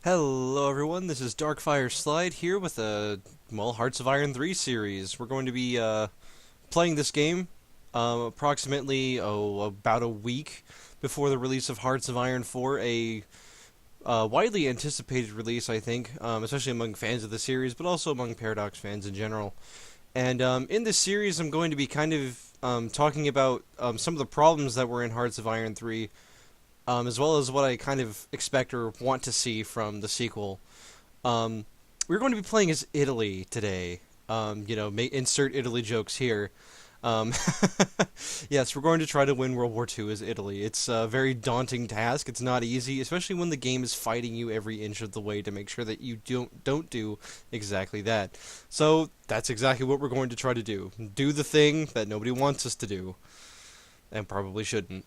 Hello everyone, this is Darkfire Slide here with a, Hearts of Iron 3 series. We're going to be playing this game approximately, about a week before the release of Hearts of Iron 4, a widely anticipated release, I think, especially among fans of the series, but also among Paradox fans in general. And in this series, I'm going to be kind of talking about some of the problems that were in Hearts of Iron 3, as well as what I kind of expect or want to see from the sequel. We're going to be playing as Italy today. Insert Italy jokes here. Um, yes, we're going to try to win World War II as Italy. It's a very daunting task. It's not easy, especially when the game is fighting you every inch of the way to make sure that you don't do exactly that. So that's exactly what we're going to try to do. Do the thing that nobody wants us to do, and probably shouldn't.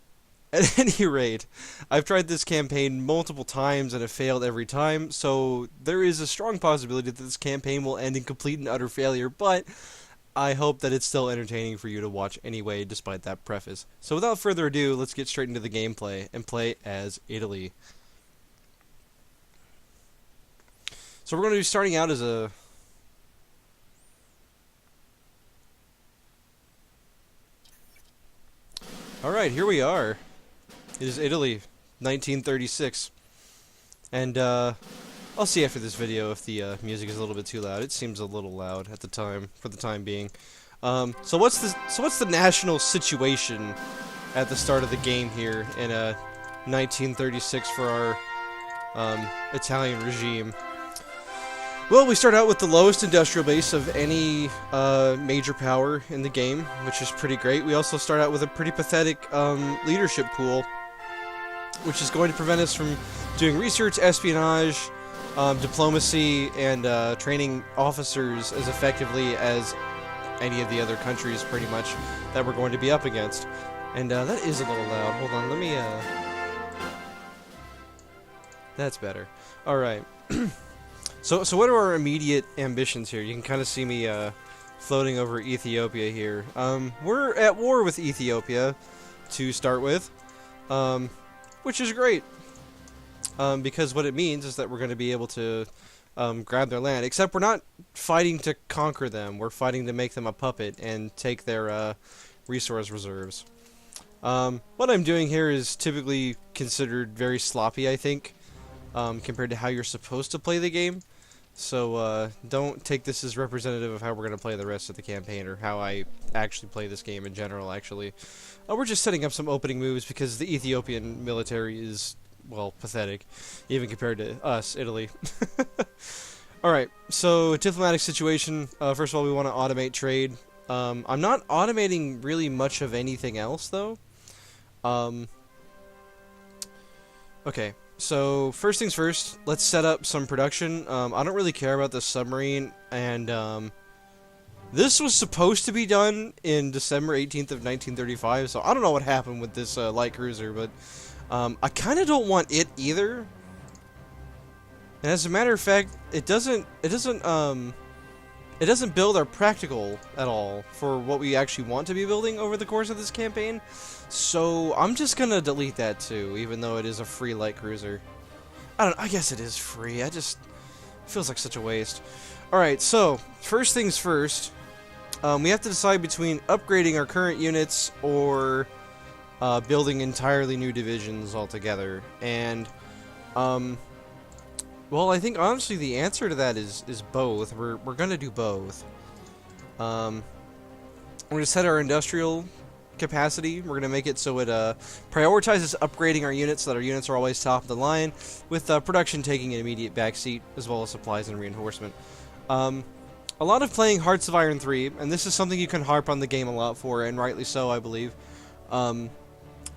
At any rate, I've tried this campaign multiple times and have failed every time, so there is a strong possibility that this campaign will end in complete and utter failure, but I hope that it's still entertaining for you to watch anyway, despite that preface. So without further ado, let's get straight into the gameplay and play as Italy. So we're going to be starting out as a... Alright, here we are. It is Italy, 1936. And, I'll see after this video if the music is a little bit too loud. It seems a little loud at the time, for the time being. So what's the national situation at the start of the game here in 1936 for our Italian regime? Well, we start out with the lowest industrial base of any major power in the game, which is pretty great. We also start out with a pretty pathetic leadership pool, which is going to prevent us from doing research, espionage, diplomacy, and training officers as effectively as any of the other countries, pretty much, that we're going to be up against. And that is a little loud. Hold on, let me... That's better. Alright. So what are our immediate ambitions here? You can kind of see me floating over Ethiopia here. We're at war with Ethiopia, to start with. Which is great, because what it means is that we're going to be able to grab their land, except we're not fighting to conquer them, we're fighting to make them a puppet and take their resource reserves. What I'm doing here is typically considered very sloppy, I think, compared to how you're supposed to play the game, so don't take this as representative of how we're going to play the rest of the campaign, or how I actually play this game in general, actually. We're just setting up some opening moves because the Ethiopian military is, well, pathetic, even compared to us, Italy. Alright, so diplomatic situation. First of all, we want to automate trade. I'm not automating really much of anything else, though. Okay, so first things first, let's set up some production. I don't really care about the submarine, and this was supposed to be done in December 18th of 1935, so I don't know what happened with this light cruiser, but I kind of don't want it either. And as a matter of fact, it doesn't build our practical at all for what we actually want to be building over the course of this campaign. So I'm just gonna delete that too, even though it is a free light cruiser. I guess it is free. It feels like such a waste. Alright, so first things first, we have to decide between upgrading our current units or building entirely new divisions altogether. And well, I think honestly the answer to that is both. We're gonna do both. We're gonna set our industrial capacity. We're gonna make it so it prioritizes upgrading our units so that our units are always top of the line, with production taking an immediate backseat, as well as supplies and reinforcement. A lot of playing Hearts of Iron 3, and this is something you can harp on the game a lot for, and rightly so, I believe. A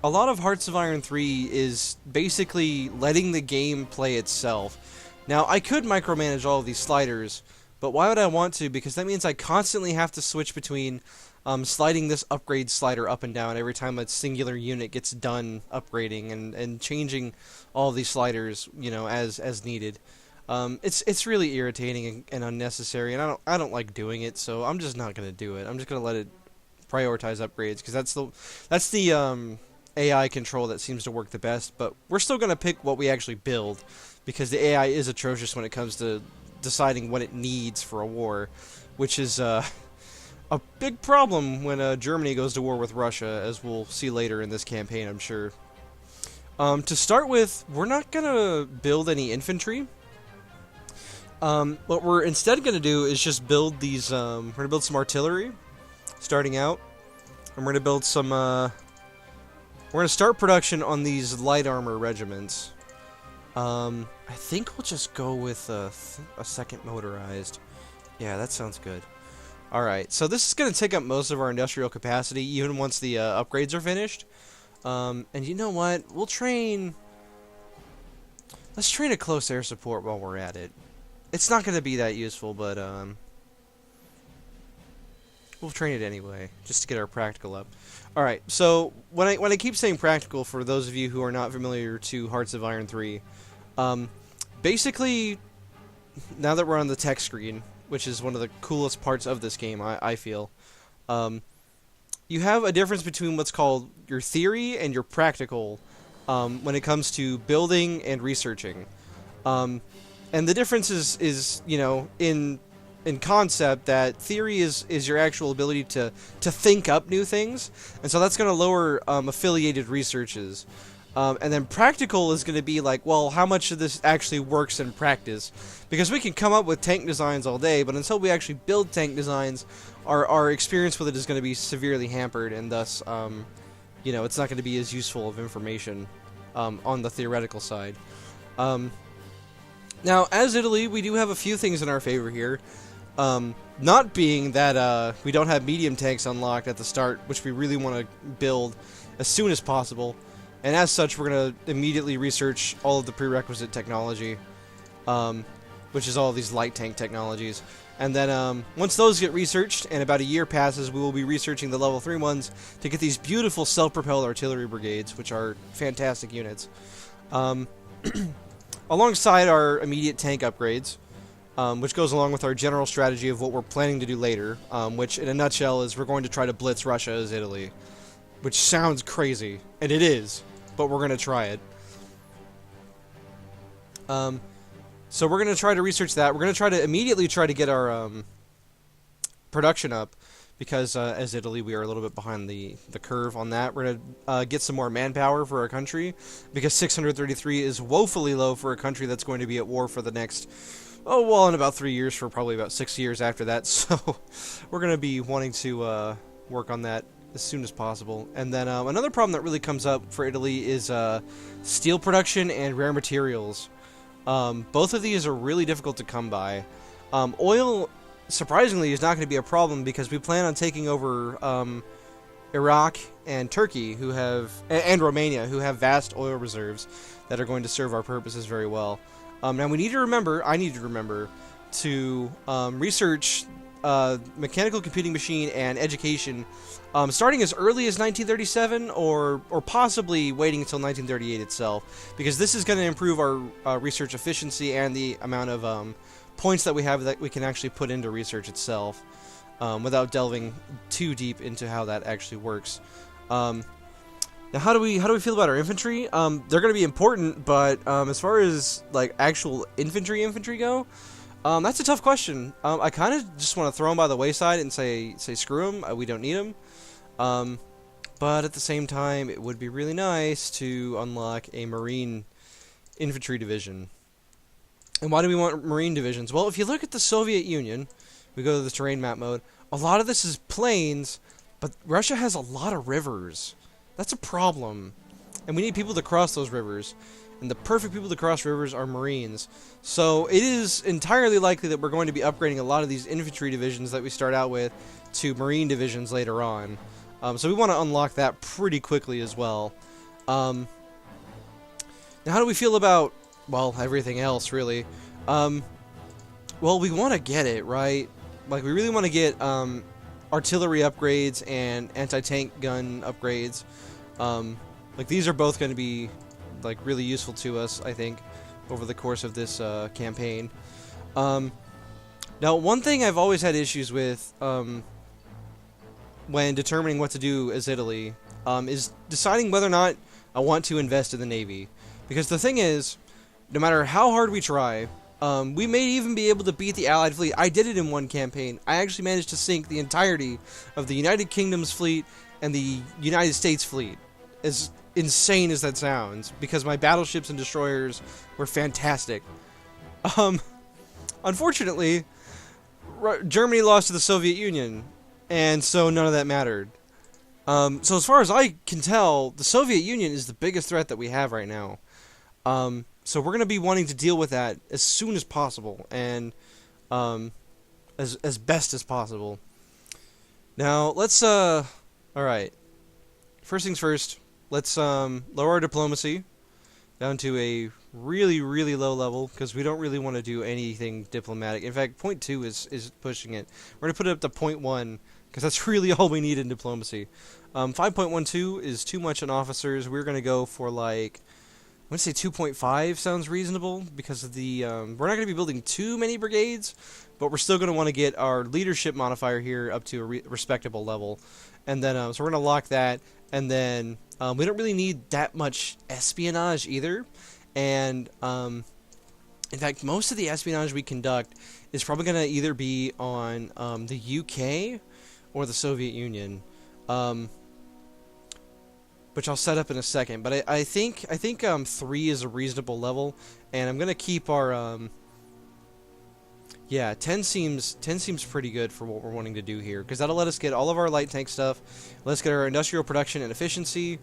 lot of Hearts of Iron 3 is basically letting the game play itself. Now, I could micromanage all of these sliders, but why would I want to? Because that means I constantly have to switch between sliding this upgrade slider up and down every time a singular unit gets done upgrading, and changing all of these sliders, you know, as needed. It's really irritating and unnecessary, and I don't like doing it, so I'm just not gonna do it. I'm just gonna let it prioritize upgrades, because that's the AI control that seems to work the best. But we're still gonna pick what we actually build, because the AI is atrocious when it comes to deciding what it needs for a war, which is a big problem when Germany goes to war with Russia, as we'll see later in this campaign, I'm sure. To start with, we're not gonna build any infantry. What we're instead gonna do is just build these. We're gonna build some artillery, starting out, and we're gonna build some. We're gonna start production on these light armor regiments. I think we'll just go with a second motorized. Yeah, that sounds good. Alright, so this is going to take up most of our industrial capacity, even once the upgrades are finished. And you know what? We'll train... Let's train a close air support while we're at it. It's not going to be that useful, but we'll train it anyway, just to get our practical up. Alright, so when I keep saying practical, for those of you who are not familiar to Hearts of Iron 3, basically, now that we're on the tech screen, which is one of the coolest parts of this game, I feel, you have a difference between what's called your theory and your practical when it comes to building and researching. And the difference is you know, in concept, that theory is your actual ability to think up new things, and so that's going to lower affiliated researches. And then practical is going to be like, well, how much of this actually works in practice? Because we can come up with tank designs all day, but until we actually build tank designs, our experience with it is going to be severely hampered, and thus, you know, it's not going to be as useful of information on the theoretical side. Now, as Italy, we do have a few things in our favor here. Not being that we don't have medium tanks unlocked at the start, which we really want to build as soon as possible. And as such, we're going to immediately research all of the prerequisite technology, which is all of these light tank technologies. And then once those get researched, and about a year passes, we will be researching the level 3 ones to get these beautiful self-propelled artillery brigades, which are fantastic units. Alongside our immediate tank upgrades, which goes along with our general strategy of what we're planning to do later, which in a nutshell is we're going to try to blitz Russia as Italy. Which sounds crazy, and it is, but we're going to try it. So we're going to try to research that. We're going to try to immediately try to get our production up, because as Italy, we are a little bit behind the curve on that. We're going to get some more manpower for our country, because 633 is woefully low for a country that's going to be at war for the next, oh, well, in about 3 years, for probably about 6 years after that. So we're going to be wanting to work on that as soon as possible. And then another problem that really comes up for Italy is steel production and rare materials. Both of these are really difficult to come by. Oil, surprisingly, is not going to be a problem, because we plan on taking over Iraq and Turkey, who have, and Romania, who have vast oil reserves that are going to serve our purposes very well. Now we need to remember, I need to remember, to research mechanical computing machine and education, starting as early as 1937, or possibly waiting until 1938 itself, because this is going to improve our research efficiency and the amount of points that we have that we can actually put into research itself, without delving too deep into how that actually works. Now, how do we feel about our infantry? They're going to be important, but as far as like actual infantry go, that's a tough question. I kind of just want to throw them by the wayside and say screw them. We don't need them. But at the same time, it would be really nice to unlock a Marine infantry division. And why do we want Marine divisions? Well, if you look at the Soviet Union, we go to the terrain map mode, a lot of this is plains, but Russia has a lot of rivers. That's a problem. And we need people to cross those rivers. And the perfect people to cross rivers are Marines. So it is entirely likely that we're going to be upgrading a lot of these infantry divisions that we start out with to Marine divisions later on. So we want to unlock that pretty quickly as well. Now, how do we feel about, well, everything else, really? Well, we want to get it, right? Like, we really want to get artillery upgrades and anti-tank gun upgrades. Like, these are both going to be, like, really useful to us, I think, over the course of this campaign. Now, one thing I've always had issues with when determining what to do as Italy is deciding whether or not I want to invest in the Navy. Because the thing is, no matter how hard we try, we may even be able to beat the Allied fleet. I did it in one campaign. I actually managed to sink the entirety of the United Kingdom's fleet and the United States fleet. As insane as that sounds, because my battleships and destroyers were fantastic. Unfortunately, Germany lost to the Soviet Union, and so none of that mattered. So as far as I can tell, the Soviet Union is the biggest threat that we have right now. So we're going to be wanting to deal with that as soon as possible, and as best as possible. Now, let's, alright. First things first, let's lower our diplomacy down to a really, really low level, because we don't really want to do anything diplomatic. In fact, point 2 is pushing it. We're going to put it up to point 1, because that's really all we need in diplomacy. 5.12 is too much on officers. We're going to go for, like, I'm going to say 2.5 sounds reasonable, because of the, we're not going to be building too many brigades, but we're still going to want to get our leadership modifier here up to a respectable level. And then, so we're going to lock that, and then we don't really need that much espionage either. And, in fact, most of the espionage we conduct is probably going to either be on the UK or the Soviet Union, which I'll set up in a second. But I think 3 is a reasonable level, and I'm going to keep our... yeah, 10 seems pretty good for what we're wanting to do here, because that'll let us get all of our light tank stuff. Let's get our industrial production and efficiency.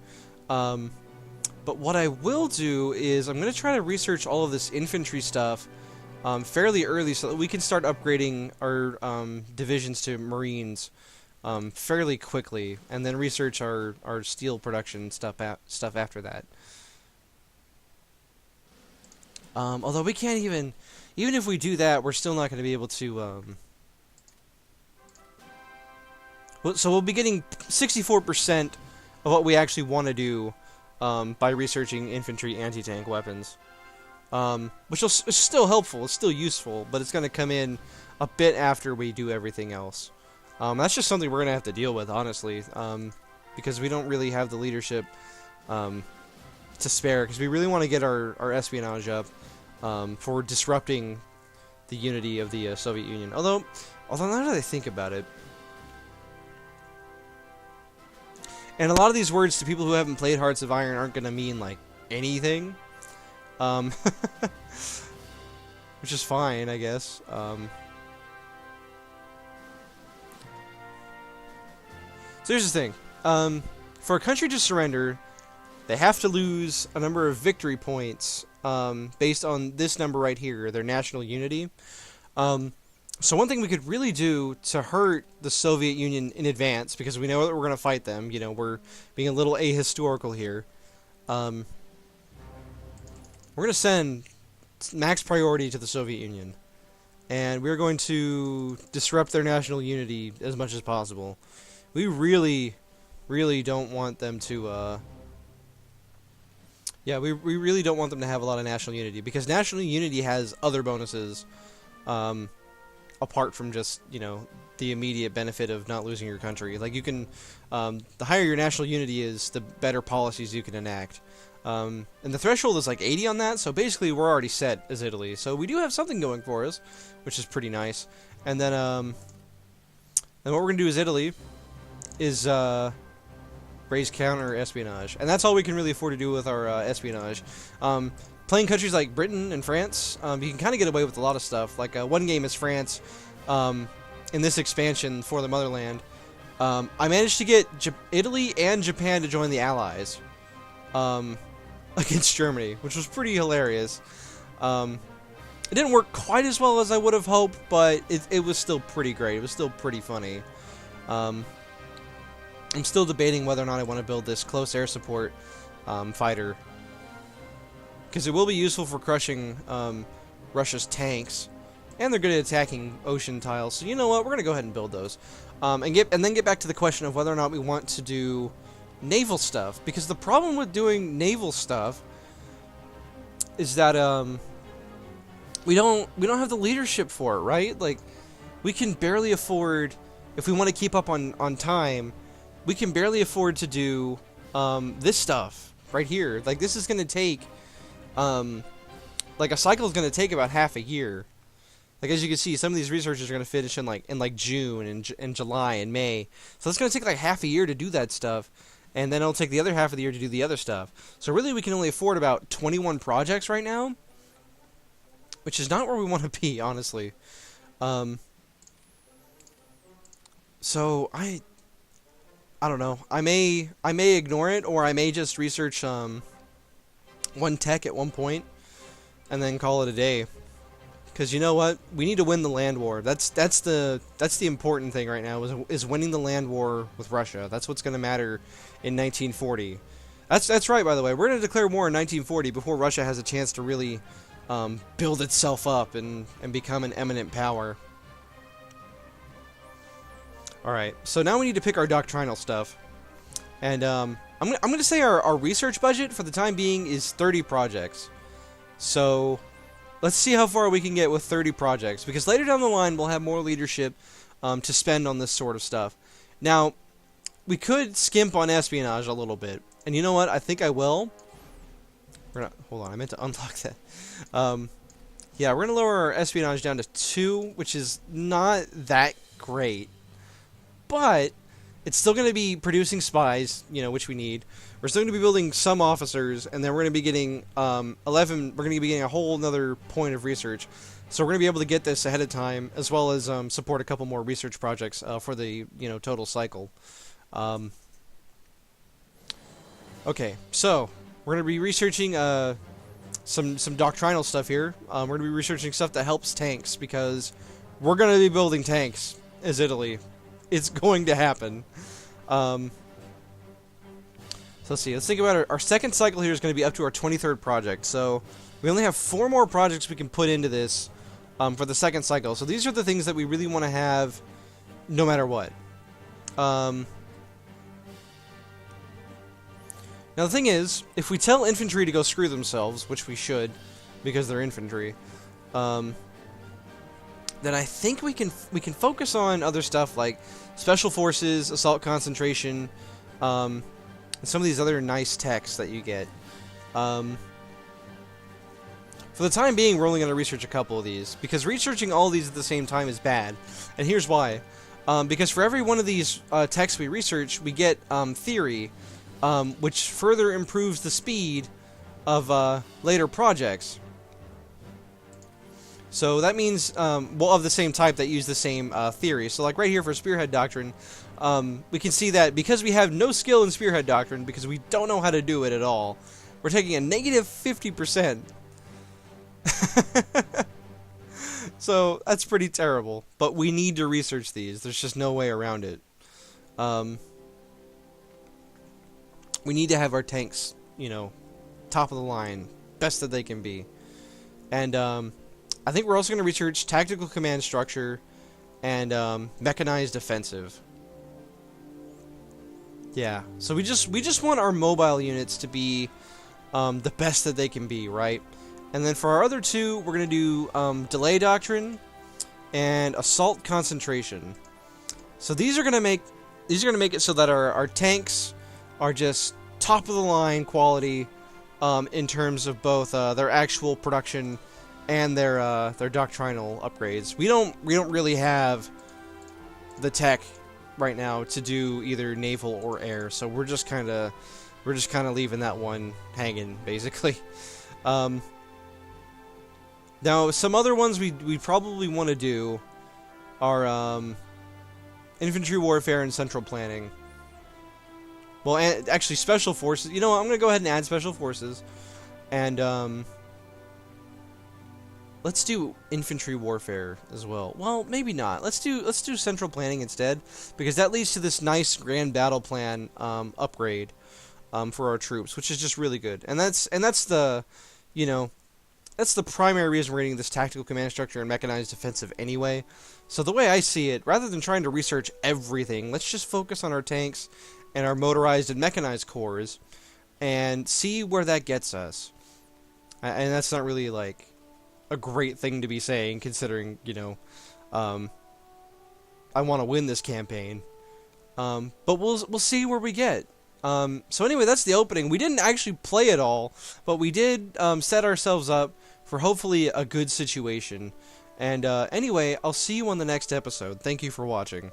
But what I will do is I'm going to try to research all of this infantry stuff fairly early, so that we can start upgrading our divisions to Marines fairly quickly, and then research our steel production stuff after that. Although we can't even if we do that, we're still not going to be able to... so we'll be getting 64% of what we actually want to do by researching infantry anti-tank weapons. Which is still helpful, it's still useful, but it's going to come in a bit after we do everything else. That's just something we're going to have to deal with, honestly, because we don't really have the leadership to spare, because we really want to get our espionage up for disrupting the unity of the Soviet Union. Although now that I think about it, and a lot of these words to people who haven't played Hearts of Iron aren't going to mean, like, anything. Which is fine, I guess. So here's the thing. For a country to surrender, they have to lose a number of victory points based on this number right here, their national unity. So one thing we could really do to hurt the Soviet Union in advance, because we know that we're going to fight them, you know, we're being a little ahistorical here. We're going to send max priority to the Soviet Union, and we're going to disrupt their national unity as much as possible. We really, really don't want them to, yeah, we really don't want them to have a lot of national unity, because national unity has other bonuses, apart from just, you know, the immediate benefit of not losing your country. Like, you can, the higher your national unity is, the better policies you can enact. And the threshold is like 80 on that, so basically we're already set as Italy. So we do have something going for us, which is pretty nice. And then what we're going to do as Italy is raise counter espionage. And that's all we can really afford to do with our espionage. Playing countries like Britain and France, you can kind of get away with a lot of stuff. Like, one game is France, in this expansion for the Motherland. I managed to get Italy and Japan to join the Allies. Against Germany, which was pretty hilarious. It didn't work quite as well as I would have hoped, but it was still pretty great. It was still pretty funny. I'm still debating whether or not I want to build this close air support fighter, because it will be useful for crushing Russia's tanks, and they're good at attacking ocean tiles. So you know what? We're gonna go ahead and build those, and then get back to the question of whether or not we want to do naval stuff, because the problem with doing naval stuff is that we don't have the leadership for it, right? Like, we can barely afford, if we want to keep up on time, we can barely afford to do this stuff right here. Like, this is going to take like a cycle is going to take about half a year. Like as you can see, some of these researchers are going to finish in like June and July and May. So it's going to take like half a year to do that stuff, and then it'll take the other half of the year to do the other stuff. So really, we can only afford about 21 projects right now, which is not where we want to be, honestly. So I don't know. I may ignore it, or I may just research one tech at one point, and then call it a day. Because you know what, we need to win the land war. That's the important thing right now is winning the land war with Russia. That's what's going to matter in 1940. That's right, by the way. We're going to declare war in 1940 before Russia has a chance to really build itself up and become an eminent power. All right, so now we need to pick our doctrinal stuff, and I'm going to say our research budget for the time being is 30 projects. So let's see how far we can get with 30 projects, because later down the line we'll have more leadership to spend on this sort of stuff. Now, we could skimp on espionage a little bit, and you know what? I think I will. Hold on, I meant to unlock that. Yeah, we're going to lower our espionage down to 2, which is not that great, but it's still going to be producing spies, which we need. We're still going to be building some officers, and then we're going to be getting 11. We're going to be getting a whole another point of research. So we're going to be able to get this ahead of time, as well as support a couple more research projects for the total cycle. Okay, so we're going to be researching some doctrinal stuff here. We're going to be researching stuff that helps tanks, because we're going to be building tanks as Italy. It's going to happen. So let's see. Let's think about our second cycle here is going to be up to our 23rd project. So we only have 4 more projects we can put into this for the second cycle. So these are the things that we really want to have no matter what. Now the thing is, if we tell infantry to go screw themselves, which we should, because they're infantry, then I think we can focus on other stuff like special forces, assault concentration, and some of these other nice techs that you get. For the time being, we're only going to research a couple of these, because researching all these at the same time is bad. And here's why. Because for every one of these techs we research, we get theory, which further improves the speed of later projects. So that means, well, of the same type that use the same theory. So like right here for Spearhead Doctrine, we can see that because we have no skill in Spearhead Doctrine, because we don't know how to do it at all, we're taking a negative 50%. So that's pretty terrible. But we need to research these. There's just no way around it. We need to have our tanks, top of the line, best that they can be. And I think we're also going to research tactical command structure and mechanized offensive. Yeah, so we just want our mobile units to be the best that they can be, right? And then for our other 2, we're going to do delay doctrine and assault concentration. So these are going to make it so that our tanks are just top of the line quality in terms of both their actual production and their doctrinal upgrades. We don't really have the tech right now to do either naval or air, so we're just kind of leaving that one hanging, basically. Now some other ones we probably want to do are infantry warfare and central planning. Well, actually special forces. You know what? I'm going to go ahead and add special forces, and let's do infantry warfare as well. Well, maybe not. Let's do central planning instead, because that leads to this nice grand battle plan upgrade for our troops, which is just really good. And that's the that's the primary reason we're getting this tactical command structure and mechanized offensive anyway. So the way I see it, rather than trying to research everything, let's just focus on our tanks and our motorized and mechanized corps and see where that gets us. And that's not really like a great thing to be saying, considering, I want to win this campaign. But we'll see where we get. So anyway, that's the opening. We didn't actually play it all, but we did set ourselves up for hopefully a good situation. And anyway, I'll see you on the next episode. Thank you for watching.